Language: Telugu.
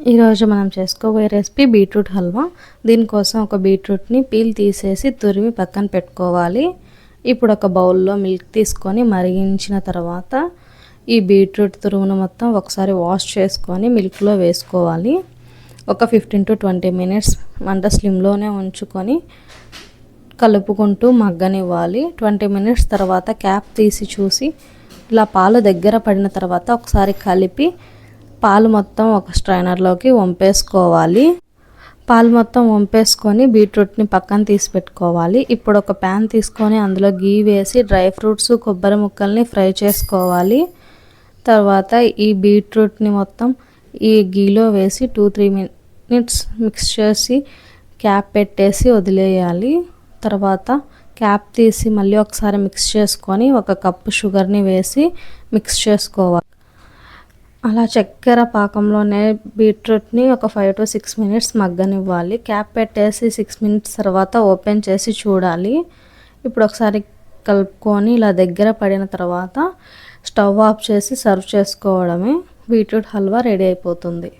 ఈరోజు మనం చేసుకోబోయే రెసిపీ బీట్రూట్ హల్వా. దీనికోసం ఒక బీట్రూట్ని పీల్ తీసేసి తురిమి పక్కన పెట్టుకోవాలి. ఇప్పుడు ఒక బౌల్లో మిల్క్ తీసుకొని మరిగించిన తర్వాత ఈ బీట్రూట్ తురుమును మొత్తం ఒకసారి వాష్ చేసుకొని మిల్క్లో వేసుకోవాలి. ఒక 15 to 20 minutes మంట స్లిమ్లోనే ఉంచుకొని కలుపుకుంటూ మగ్గనివ్వాలి. 20 minutes తర్వాత క్యాప్ తీసి చూసి ఇలా పాలు దగ్గర పడిన తర్వాత ఒకసారి కలిపి పాలు మొత్తం ఒక స్ట్రైనర్లోకి వంపేసుకోవాలి. పాలు మొత్తం వంపేసుకొని బీట్రూట్ని పక్కన తీసి పెట్టుకోవాలి. ఇప్పుడు ఒక ప్యాన్ తీసుకొని అందులో గీ వేసి డ్రై ఫ్రూట్స్, కొబ్బరి ముక్కల్ని ఫ్రై చేసుకోవాలి. తర్వాత ఈ బీట్రూట్ని మొత్తం ఈ గీలో వేసి 2-3 minutes మిక్స్ చేసి క్యాప్ పెట్టేసి వదిలేయాలి. తర్వాత క్యాప్ తీసి మళ్ళీ ఒకసారి మిక్స్ చేసుకొని 1 కప్పు షుగర్ని వేసి మిక్స్ చేసుకోవాలి. అలా చక్కెర పాకంలోనే బీట్రూట్ని ఒక 5 to 6 minutes మగ్గనివ్వాలి. క్యాప్ పెట్టేసి 6 minutes తర్వాత ఓపెన్ చేసి చూడాలి. ఇప్పుడు ఒకసారి కలుపుకొని ఇలా దగ్గర పడిన తర్వాత స్టవ్ ఆఫ్ చేసి సర్వ్ చేసుకోవడమే. బీట్రూట్ హల్వా రెడీ అయిపోతుంది.